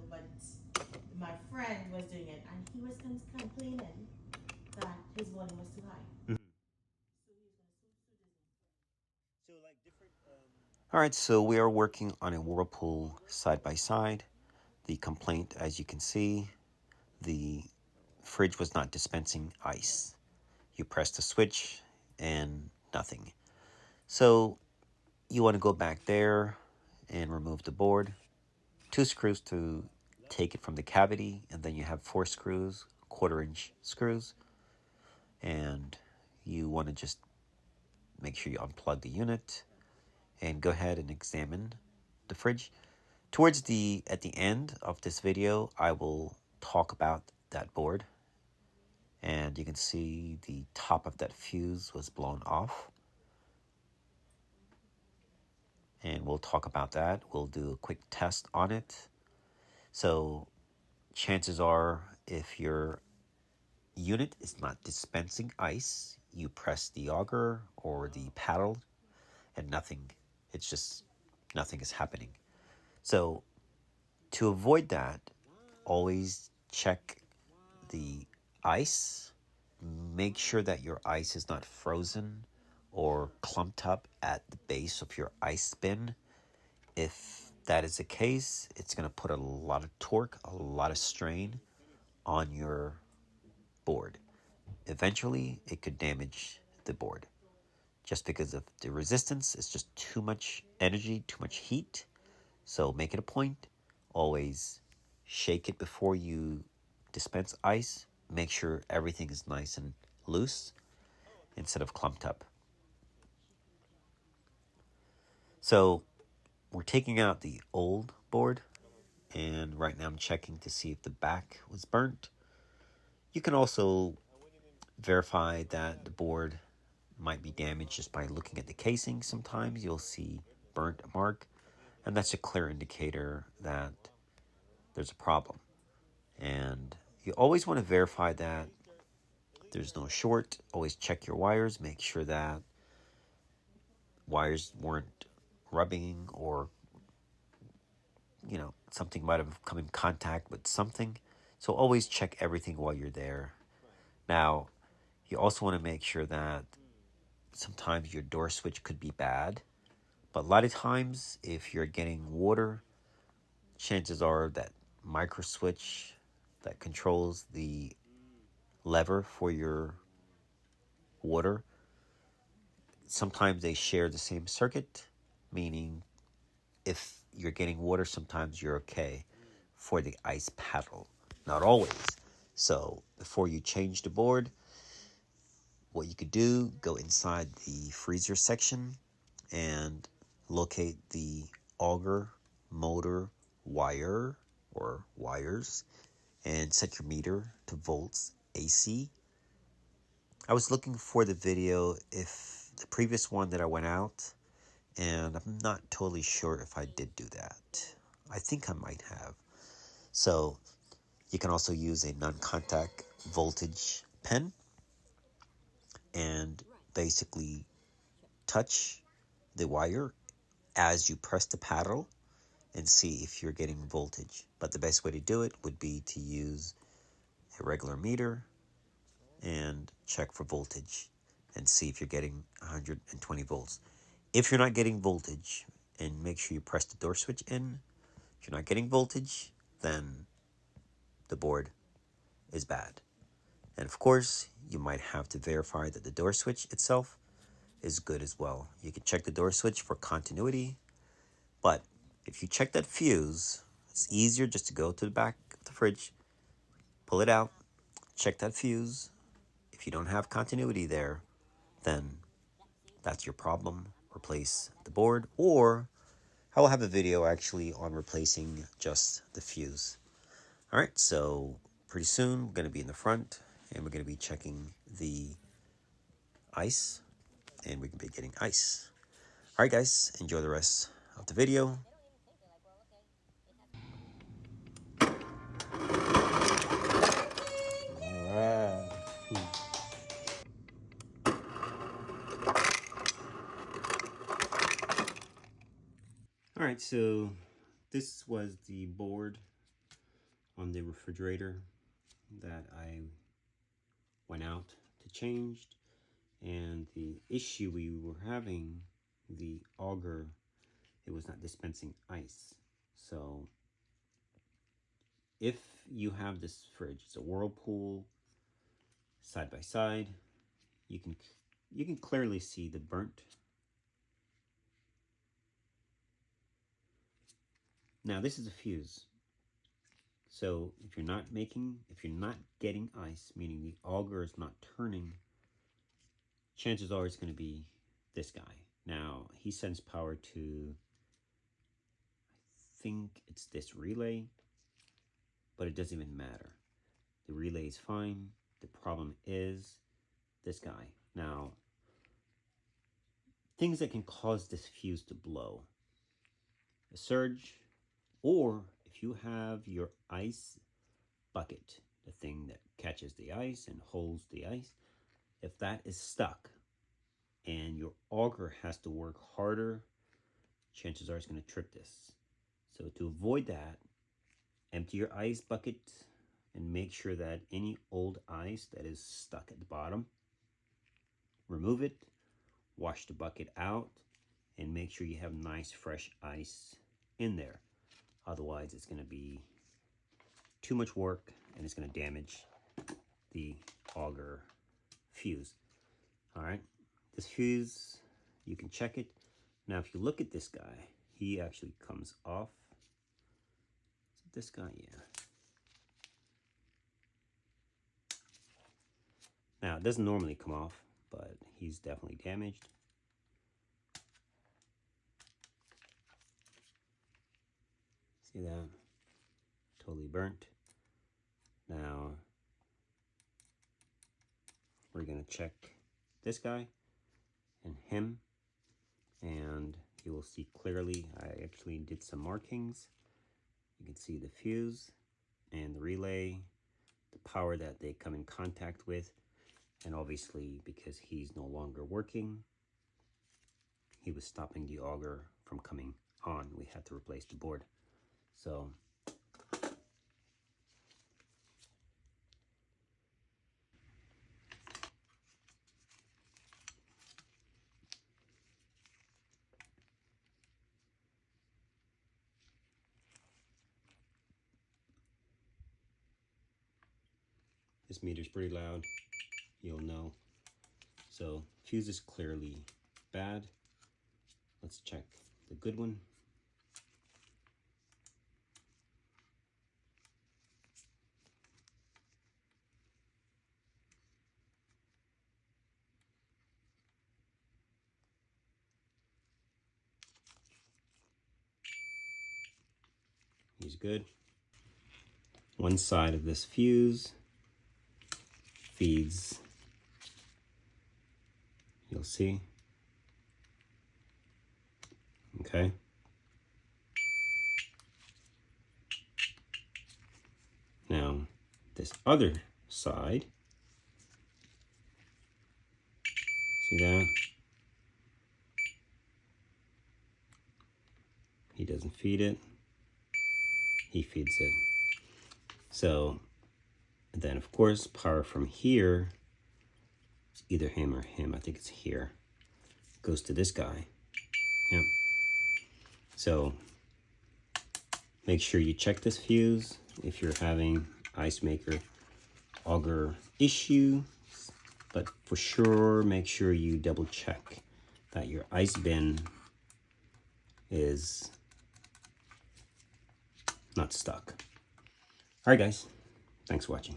but my friend was doing it, and he was complaining that his volume was too high. All right, so we are working on a Whirlpool side by side. The complaint, as you can see, the fridge was not dispensing ice. You press the switch and nothing. So you want to go back there and remove the board. 2 screws to take it from the cavity, and then you have 4 screws, 1/4-inch screws. And you want to just make sure you unplug the unit and go ahead and examine the fridge. At the end of this video, I will talk about that board, and you can see the top of that fuse was blown off, and we'll talk about that. We'll do a quick test on it. So chances are, if your unit is not dispensing ice, you press the auger or the paddle and nothing. It's just nothing is happening. So to avoid that, always check the ice. Make sure that your ice is not frozen or clumped up at the base of your ice bin. If that is the case, it's going to put a lot of torque, a lot of strain on your board. Eventually, it could damage the board just because of the resistance. It's just too much energy, too much heat. So make it a point. Always shake it before you dispense ice. Make sure everything is nice and loose instead of clumped up. So we're taking out the old board, and right now I'm checking to see if the back was burnt. You can also verify that the board might be damaged just by looking at the casing. Sometimes you'll see burnt mark, and that's a clear indicator that there's a problem. And you always want to verify that there's no short. Always check your wires. Make sure that wires weren't rubbing, or something might have come in contact with something. So always check everything while you're there. Now, you also want to make sure that sometimes your door switch could be bad. But a lot of times, if you're getting water, chances are that micro switch that controls the lever for your water, sometimes they share the same circuit, meaning if you're getting water, sometimes you're okay for the ice paddle. Not always. So before you change the board, what you could do, go inside the freezer section and locate the auger motor wire or wires and set your meter to volts AC. I was looking for the video if the previous one that I went out, and I'm not totally sure if I did do that. I think I might have. So you can also use a non-contact voltage pen and basically touch the wire as you press the paddle and see if you're getting voltage. But the best way to do it would be to use a regular meter and check for voltage and see if you're getting 120 volts. If you're not getting voltage, and make sure you press the door switch in. If you're not getting voltage, then the board is bad. And of course, you might have to verify that the door switch itself is good as well. You can check the door switch for continuity, but if you check that fuse, it's easier just to go to the back of the fridge, pull it out, check that fuse. If you don't have continuity there, then that's your problem. Replace the board, or I will have a video actually on replacing just the fuse. All right, so pretty soon we're going to be in the front, and we're going to be checking the ice, and we're going to be getting ice. All right, guys, enjoy the rest of the video. All right. All right, so this was the board on the refrigerator that I went out to change, and the issue we were having, the auger, it was not dispensing ice. So if you have this fridge, it's a Whirlpool, side by side, you can clearly see the burnt. Now this is a fuse. So if you're not getting ice, meaning the auger is not turning, chances are it's going to be this guy. Now he sends power to, I think it's this relay, but it doesn't even matter. The relay is fine. The problem is this guy. Now, things that can cause this fuse to blow: a surge, or if you have your ice bucket, the thing that catches the ice and holds the ice, if that is stuck and your auger has to work harder, chances are it's going to trip this. So to avoid that, empty your ice bucket and make sure that any old ice that is stuck at the bottom, remove it, wash the bucket out, and make sure you have nice fresh ice in there. Otherwise it's going to be too much work and it's going to damage the auger fuse. All right, this fuse, you can check it. Now if you look at this guy, he actually comes off. Is it this guy? Yeah. Now it doesn't normally come off, but he's definitely damaged. See that? Totally burnt. Now we're gonna check this guy and him, and you will see clearly I actually did some markings. You can see the fuse and the relay, the power that they come in contact with, and obviously because he's no longer working, he was stopping the auger from coming on. We had to replace the board. So this meter's pretty loud, you'll know. So fuse is clearly bad. Let's check the good one. He's good. One side of this fuse feeds, you'll see. Okay. Now, this other side, see that? He doesn't feed it, he feeds it. So, and then of course, power from here, it's either him or him, I think it's here, goes to this guy. Yep. So, make sure you check this fuse if you're having ice maker auger issue, but for sure make sure you double check that your ice bin is not stuck. All right guys, thanks for watching.